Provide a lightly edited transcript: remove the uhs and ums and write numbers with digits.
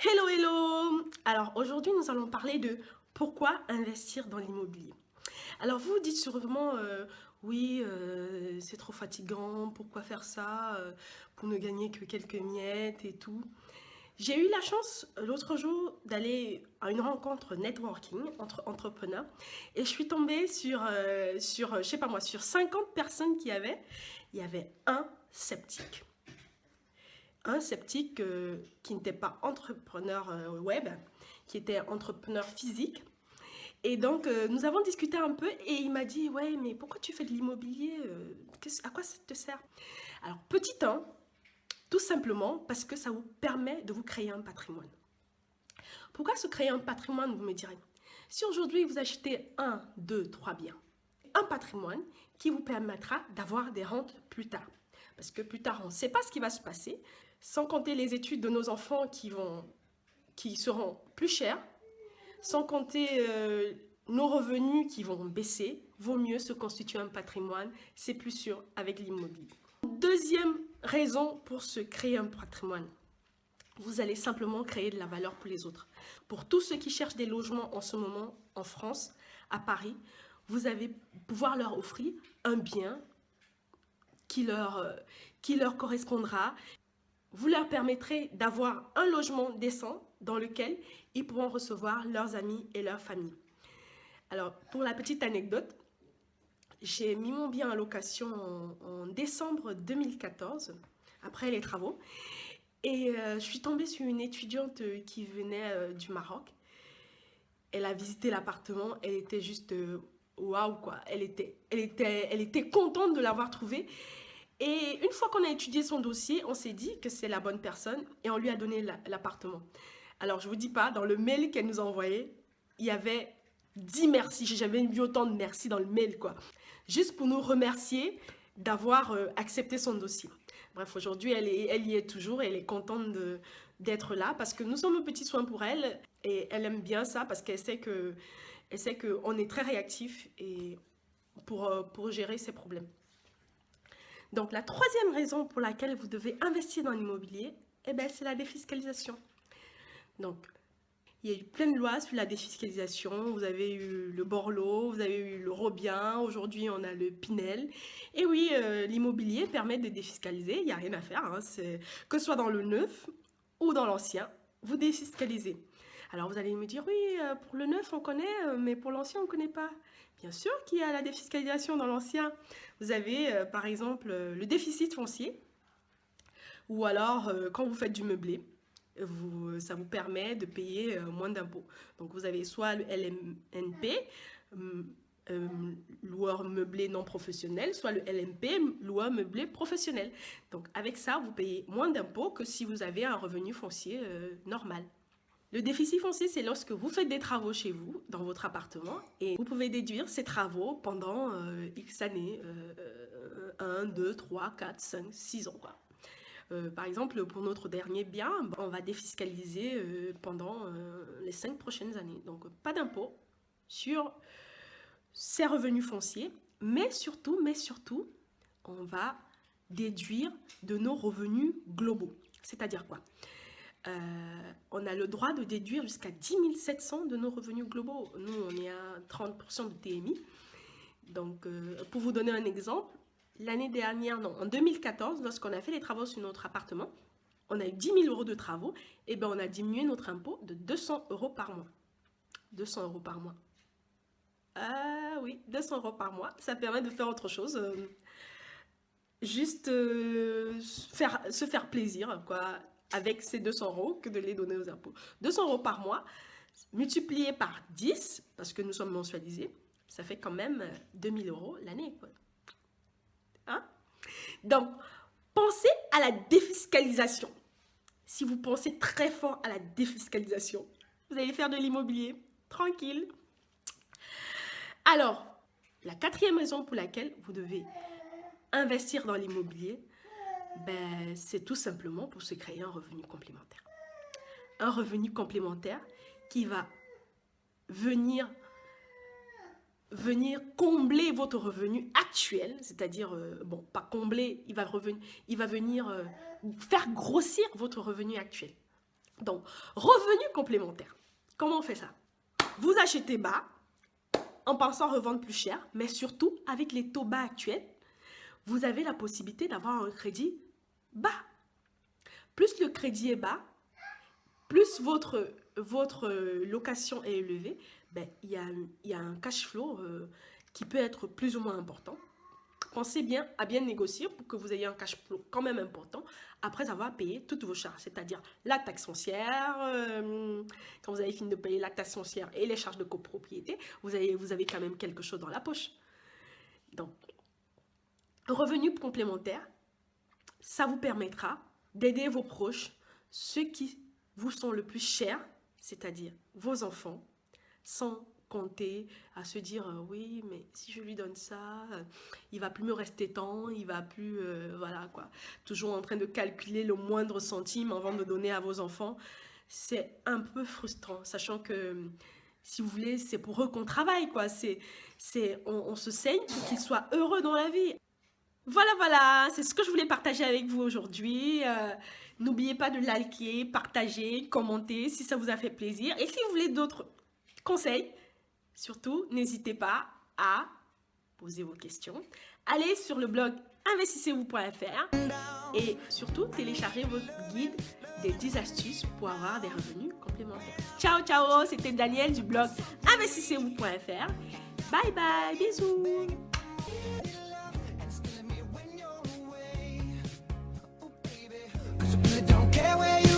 Hello, hello! Alors aujourd'hui, nous allons parler de pourquoi investir dans l'immobilier. Alors vous vous dites sûrement, oui, c'est trop fatigant, pourquoi faire ça pour ne gagner que quelques miettes et tout. J'ai eu la chance l'autre jour d'aller à une rencontre networking entre entrepreneurs et je suis tombée je sais pas moi, sur 50 personnes il y avait un sceptique. Un sceptique qui n'était pas entrepreneur web, qui était entrepreneur physique. Et donc, nous avons discuté un peu et il m'a dit, ouais, mais pourquoi tu fais de l'immobilier à quoi ça te sert? Alors, petit 1, tout simplement parce que ça vous permet de vous créer un patrimoine. Pourquoi se créer un patrimoine, vous me direz? Si aujourd'hui vous achetez un, deux, trois biens, un patrimoine qui vous permettra d'avoir des rentes plus tard. Parce que plus tard, on ne sait pas ce qui va se passer, sans compter les études de nos enfants qui seront plus chères, sans compter nos revenus qui vont baisser, vaut mieux se constituer un patrimoine, c'est plus sûr avec l'immobilier. Deuxième raison pour se créer un patrimoine, vous allez simplement créer de la valeur pour les autres. Pour tous ceux qui cherchent des logements en ce moment en France, à Paris, vous allez pouvoir leur offrir un bien qui leur correspondra. Vous leur permettrez d'avoir un logement décent dans lequel ils pourront recevoir leurs amis et leur famille. Alors, pour la petite anecdote, j'ai mis mon bien en location en décembre 2014, après les travaux. Et je suis tombée sur une étudiante qui venait du Maroc. Elle a visité l'appartement, elle était juste waouh quoi. Elle était contente de l'avoir trouvé. Et une fois qu'on a étudié son dossier, on s'est dit que c'est la bonne personne et on lui a donné l'appartement. Alors je vous dis pas, dans le mail qu'elle nous a envoyé, il y avait 10 merci. J'ai jamais vu autant de merci dans le mail quoi. Juste pour nous remercier d'avoir accepté son dossier. Bref, aujourd'hui, elle y est toujours et elle est contente d'être là parce que nous sommes un petit soin pour elle et elle aime bien ça parce qu'elle sait qu'on est très réactif et pour gérer ses problèmes. Donc, la troisième raison pour laquelle vous devez investir dans l'immobilier, eh ben, c'est la défiscalisation. Donc, il y a eu plein de lois sur la défiscalisation. Vous avez eu le Borloo, vous avez eu le Robien. Aujourd'hui, on a le Pinel. Et oui, l'immobilier permet de défiscaliser. Il n'y a rien à faire. Hein. Que ce soit dans le neuf ou dans l'ancien, vous défiscalisez. Alors, vous allez me dire, oui, pour le neuf, on connaît, mais pour l'ancien, on ne connaît pas. Bien sûr qu'il y a la défiscalisation dans l'ancien. Vous avez, par exemple, le déficit foncier. Ou alors, quand vous faites du meublé, ça vous permet de payer moins d'impôts. Donc vous avez soit le LMNP, loueur meublé non professionnel, soit le LMP, loueur meublé professionnel. Donc avec ça, vous payez moins d'impôts que si vous avez un revenu foncier normal. Le déficit foncier, c'est lorsque vous faites des travaux chez vous, dans votre appartement, et vous pouvez déduire ces travaux pendant X années, 1, 2, 3, 4, 5, 6 ans. Quoi. Par exemple, pour notre dernier bien, on va défiscaliser pendant les 5 prochaines années. Donc, pas d'impôt sur ces revenus fonciers, mais surtout, on va déduire de nos revenus globaux. C'est-à-dire quoi? On a le droit de déduire jusqu'à 10 700 de nos revenus globaux. Nous, on est à 30% de TMI. Donc, pour vous donner un exemple, l'année dernière, non, en 2014, lorsqu'on a fait les travaux sur notre appartement, on a eu 10 000 euros de travaux, et bien on a diminué notre impôt de 200 euros par mois. 200 euros par mois. Ah oui, 200 euros par mois, ça permet de faire autre chose. Juste se faire plaisir, quoi, avec ces 200 euros que de les donner aux impôts. 200 euros par mois, multiplié par 10, parce que nous sommes mensualisés, ça fait quand même 2000 euros l'année, quoi. Hein? Donc, pensez à la défiscalisation. Si vous pensez très fort à la défiscalisation, vous allez faire de l'immobilier tranquille. Alors, la quatrième raison pour laquelle vous devez investir dans l'immobilier, ben, c'est tout simplement pour se créer un revenu complémentaire. Un revenu complémentaire qui va venir combler votre revenu actuel, c'est-à-dire, bon, pas combler, il va venir faire grossir votre revenu actuel. Donc, revenu complémentaire. Comment on fait ça? Vous achetez bas en pensant revendre plus cher, mais surtout avec les taux bas actuels, vous avez la possibilité d'avoir un crédit bas. Plus le crédit est bas, plus votre location est élevée, ben, il y a un cash flow qui peut être plus ou moins important. Pensez bien à bien négocier pour que vous ayez un cash flow quand même important après avoir payé toutes vos charges, c'est-à-dire la taxe foncière, quand vous avez fini de payer la taxe foncière et les charges de copropriété, vous avez quand même quelque chose dans la poche. Donc, revenu complémentaire, ça vous permettra d'aider vos proches, ceux qui vous sont le plus chers, c'est-à-dire vos enfants, sans compter à se dire oui, mais si je lui donne ça, il va plus me rester tant, il va plus voilà quoi, toujours en train de calculer le moindre centime avant de donner à vos enfants. C'est un peu frustrant, sachant que si vous voulez, c'est pour eux qu'on travaille quoi. On se saigne pour qu'ils soient heureux dans la vie. Voilà, c'est ce que je voulais partager avec vous aujourd'hui. N'oubliez pas de liker, partager, commenter si ça vous a fait plaisir. Et si vous voulez d'autres conseils, surtout, n'hésitez pas à poser vos questions. Allez sur le blog investissez-vous.fr et surtout téléchargez votre guide des 10 astuces pour avoir des revenus complémentaires. Ciao, ciao, c'était Danielle du blog investissez-vous.fr. Bye bye, bisous. Don't care where you